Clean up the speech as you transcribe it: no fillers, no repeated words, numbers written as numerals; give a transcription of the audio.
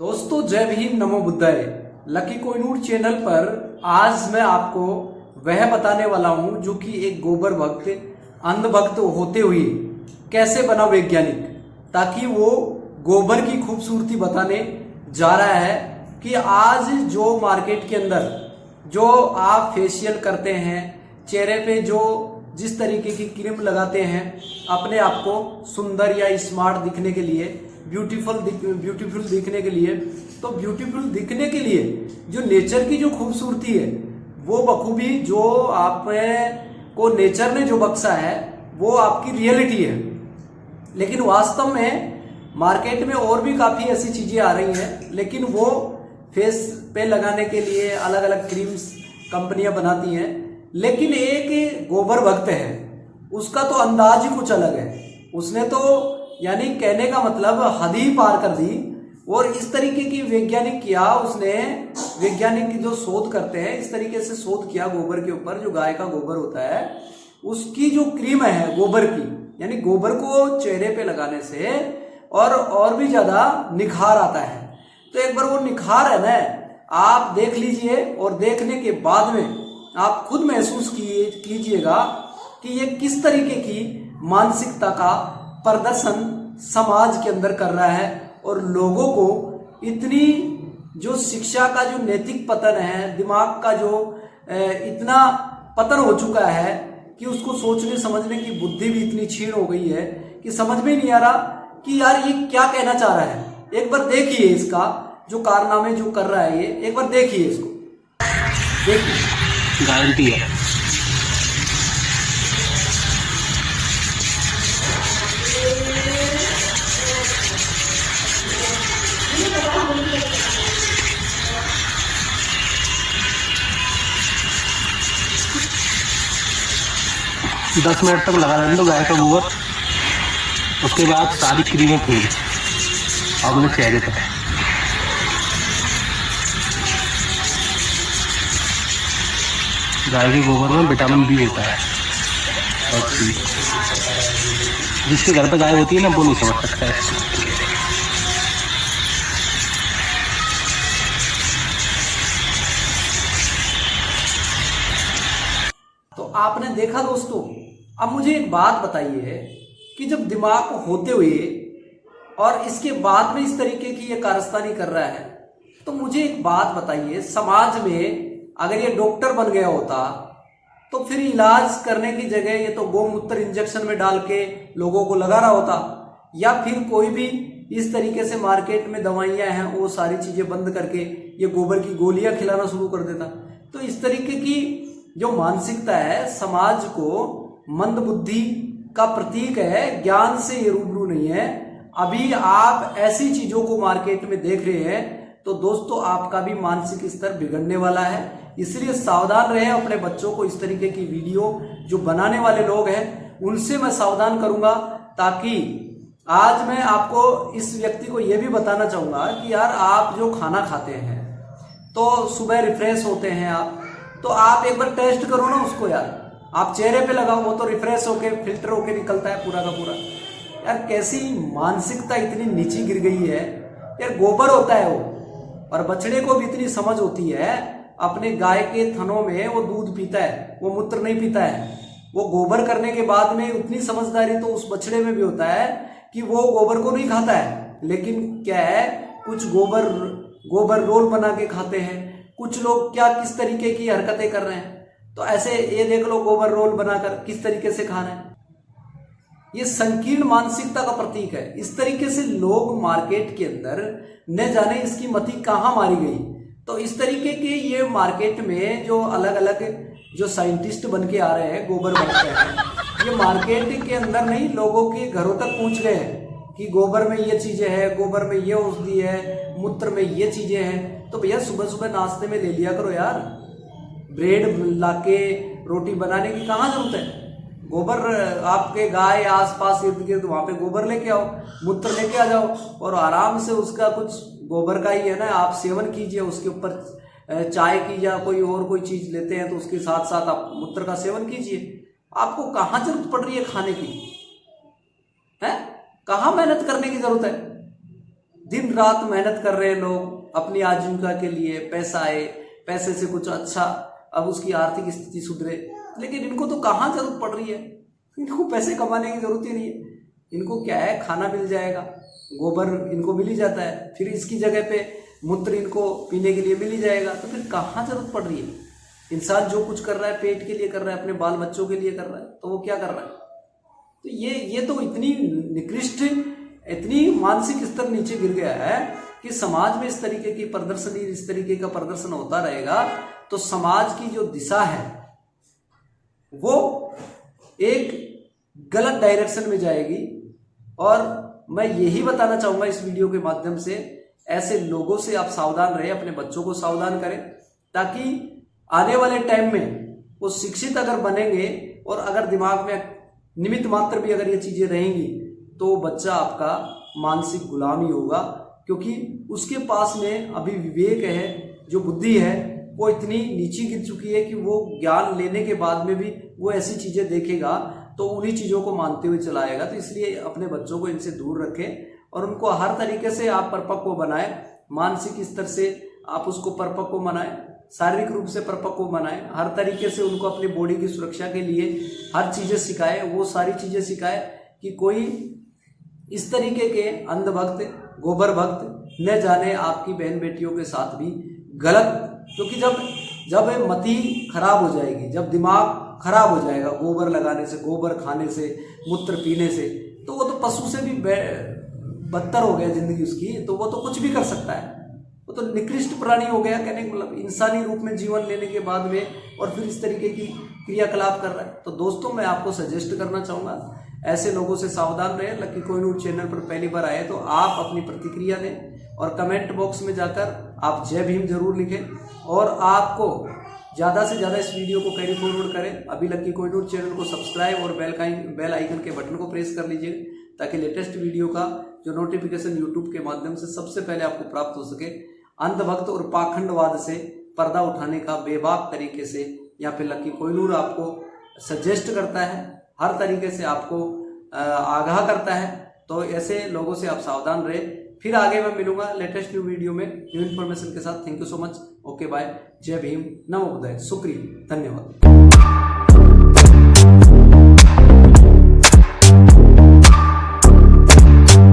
दोस्तों जय भीम नमो बुद्धाय। Lucky Kohinoor channel पर आज मैं आपको वह बताने वाला हूं जो कि एक गोबर भक्त अंधभक्त होते हुए कैसे बना वैज्ञानिक, ताकि वो गोबर की खूबसूरती बताने जा रहा है कि आज जो मार्केट के अंदर जो आप फेशियल करते हैं, चेहरे पे जो जिस तरीके की क्रीम लगाते हैं अपने आप को सुंदर या स्मार्ट दिखने के लिए, ब्यूटीफुल दिखने के लिए, तो ब्यूटीफुल दिखने के लिए जो नेचर की जो खूबसूरती है वो बखूबी जो आप को नेचर ने जो बख्शा है वो आपकी रियलिटी है। लेकिन वास्तव में मार्केट में और भी काफी ऐसी चीजें आ रही हैं, लेकिन वो फेस पे लगाने के लिए अलग अलग क्रीम्स कंपनियां बनाती हैं। लेकिन एक गोबर भक्त है, उसका तो अंदाज ही कुछ अलग है। उसने तो यानी कहने का मतलब हद ही पार कर दी। और इस तरीके की वैज्ञानिक किया उसने, वैज्ञानिक की जो शोध करते हैं इस तरीके से शोध किया गोबर के ऊपर। जो गाय का गोबर होता है उसकी जो क्रीम है गोबर की, यानी गोबर को चेहरे पे लगाने से और भी ज्यादा निखार आता है। तो एक बार वो निखार है ना, आप देख लीजिए और देखने के बाद में आप खुद महसूस कीजिएगा कि ये किस तरीके की मानसिकता का प्रदर्शन समाज के अंदर कर रहा है। और लोगों को इतनी जो शिक्षा का जो नैतिक पतन है, दिमाग का जो इतना पतन हो चुका है कि उसको सोचने समझने की बुद्धि भी इतनी क्षीण हो गई है कि समझ में नहीं आ रहा कि यार ये क्या कहना चाह रहा है। एक बार देखिए इसका जो कारनामे जो कर रहा है ये, एक बार देखिए इसको, देखिए गारंटी है। 10 मिनट तक लगा रहने दो गाय का गोबर, उसके बाद सारी क्रीमें फेंक अपने चेहरे पर। गाय के गोबर में विटामिन बी होता है और जिसके घर पे गाय होती है ना वो नहीं समझ सकता है। तो आपने देखा दोस्तों। अब मुझे एक बात बताइए कि जब दिमाग होते हुए और इसके बाद में इस तरीके की ये कारस्तानी कर रहा है, तो मुझे एक बात बताइए, समाज में अगर ये डॉक्टर बन गया होता तो फिर इलाज करने की जगह ये तो गोमूत्र इंजेक्शन में डाल के लोगों को लगा रहा होता, या फिर कोई भी इस तरीके से मार्केट में दवाइयां हैं वो सारी चीजें बंद करके ये गोबर की गोलियां खिलाना शुरू कर देता। तो इस तरीके की जो मानसिकता है समाज को मंदबुद्धि का प्रतीक है, ज्ञान से ये रूबरू नहीं है। अभी आप ऐसी चीजों को मार्केट में देख रहे हैं तो दोस्तों आपका भी मानसिक स्तर बिगड़ने वाला है। इसलिए सावधान रहें अपने बच्चों को। इस तरीके की वीडियो जो बनाने वाले लोग हैं उनसे मैं सावधान करूंगा, ताकि आज मैं आपको इस व्यक्ति को यह भी बताना चाहूंगा कि यार आप जो खाना खाते हैं तो सुबह रिफ्रेश होते हैं आप, तो आप एक बार टेस्ट करो ना उसको यार। आप चेहरे पे लगाओ, वो तो रिफ्रेश होके फिल्टर होके निकलता है पूरा का पूरा। यार कैसी मानसिकता इतनी नीची गिर गई है यार। गोबर होता है वो, और बछड़े को भी इतनी समझ होती है, अपने गाय के थनों में वो दूध पीता है, वो मूत्र नहीं पीता है। वो गोबर करने के बाद में उतनी समझदारी तो उस बछड़े में भी होता है कि वो गोबर को नहीं खाता है। लेकिन क्या है, कुछ गोबर रोल बना के खाते हैं, कुछ लोग क्या किस तरीके की हरकतें कर रहे हैं। तो ऐसे ये देख लो गोबर रोल बनाकर किस तरीके से खा रहे हैं। ये संकीर्ण मानसिकता का प्रतीक है। इस तरीके से लोग मार्केट के अंदर न जाने इसकी मति कहां मारी गई। तो इस तरीके के ये मार्केट में जो अलग अलग जो साइंटिस्ट बन के आ रहे हैं, गोबर बनते हैं, ये मार्केट के अंदर नहीं लोगों के घरों तक पहुंच गए हैं कि गोबर में ये चीजें हैं, गोबर में ये औषधि है, मूत्र में ये चीजें हैं। तो भैया सुबह सुबह नाश्ते में ले लिया करो यार। ब्रेड लाके रोटी बनाने की कहाँ जरूरत है। गोबर आपके गाय आसपास इर्द गिर्द वहां पे गोबर लेके आओ, मूत्र लेके आ जाओ और आराम से उसका कुछ गोबर का ही है ना आप सेवन कीजिए। उसके ऊपर चाय की या कोई चीज लेते हैं तो उसके साथ साथ आप मूत्र का सेवन कीजिए। आपको कहाँ जरूरत पड़ रही है खाने की, है कहाँ मेहनत करने की जरूरत है। दिन रात मेहनत कर रहे हैं लोग अपनी आजीविका के लिए, पैसा आए, पैसे से कुछ अच्छा, अब उसकी आर्थिक स्थिति सुधरे, लेकिन इनको तो कहाँ जरूरत पड़ रही है, इनको पैसे कमाने की जरूरत ही नहीं है। इनको क्या है, खाना मिल जाएगा, गोबर इनको मिल ही जाता है, फिर इसकी जगह पे मूत्र इनको पीने के लिए मिल ही जाएगा, तो फिर कहाँ जरूरत पड़ रही है। इंसान जो कुछ कर रहा है पेट के लिए कर रहा है, अपने बाल बच्चों के लिए कर रहा है, तो वो क्या कर रहा है। तो ये तो इतनी निकृष्ट, इतनी मानसिक स्तर नीचे गिर गया है कि समाज में इस तरीके की प्रदर्शनी, इस तरीके का प्रदर्शन होता रहेगा तो समाज की जो दिशा है वो एक गलत डायरेक्शन में जाएगी। और मैं यही बताना चाहूंगा इस वीडियो के माध्यम से, ऐसे लोगों से आप सावधान रहे, अपने बच्चों को सावधान करें, ताकि आने वाले टाइम में वो शिक्षित अगर बनेंगे और अगर दिमाग में निमित्त मात्र भी अगर ये चीजें रहेंगी तो बच्चा आपका मानसिक गुलाम ही होगा, क्योंकि उसके पास में अभी विवेक है, जो बुद्धि है वो इतनी नीची गिर चुकी है कि वो ज्ञान लेने के बाद में भी वो ऐसी चीजें देखेगा तो उन्हीं चीजों को मानते हुए चलाएगा। तो इसलिए अपने बच्चों को इनसे दूर रखें और उनको हर तरीके से आप परिपक्व बनाएं, मानसिक स्तर से आप उसको परिपक्व बनाएं, शारीरिक रूप से परिपक्व बनाएं, हर तरीके से उनको अपनी बॉडी की सुरक्षा के लिए हर चीजें सिखाएं, वो सारी चीजें सिखाएं कि कोई इस तरीके के अंधभक्त, गोबर भक्त न जाने आपकी बहन बेटियों के साथ भी गलत। क्योंकि जब मति खराब हो जाएगी, जब दिमाग खराब हो जाएगा गोबर लगाने से, गोबर खाने से, मूत्र पीने से, तो वो तो पशु से भी बदतर हो गया जिंदगी उसकी, तो वो तो कुछ भी कर सकता है, वो तो निकृष्ट प्राणी हो गया। कहने का मतलब इंसानी रूप में जीवन लेने के बाद में और फिर इस तरीके की क्रियाकलाप कर रहा है। तो दोस्तों मैं आपको सजेस्ट करना चाहूंगा, ऐसे लोगों से सावधान रहे। लकी कोहिनूर चैनल पर पहली बार आए तो आप अपनी प्रतिक्रिया दें और कमेंट बॉक्स में जाकर आप जय भीम जरूर लिखें, और आपको ज़्यादा से ज़्यादा इस वीडियो को कैरी फॉरवर्ड करें। अभी लकी कोहिनूर चैनल को सब्सक्राइब और बेल आइकन के बटन को प्रेस कर लीजिए, ताकि लेटेस्ट वीडियो का जो नोटिफिकेशन यूट्यूब के माध्यम से सबसे पहले आपको प्राप्त हो सके। अंधभक्त और पाखंडवाद से पर्दा उठाने का बेबाक तरीके से यहाँ पे लकी कोहिनूर आपको सजेस्ट करता है, हर तरीके से आपको आगाह करता है। तो ऐसे लोगों से आप सावधान रहे। फिर आगे मैं मिलूंगा लेटेस्ट न्यू वीडियो में न्यू इन्फॉर्मेशन के साथ। Thank you so much. Okay bye. जय भीम, नमो बुद्धाय, शुक्रिया, धन्यवाद।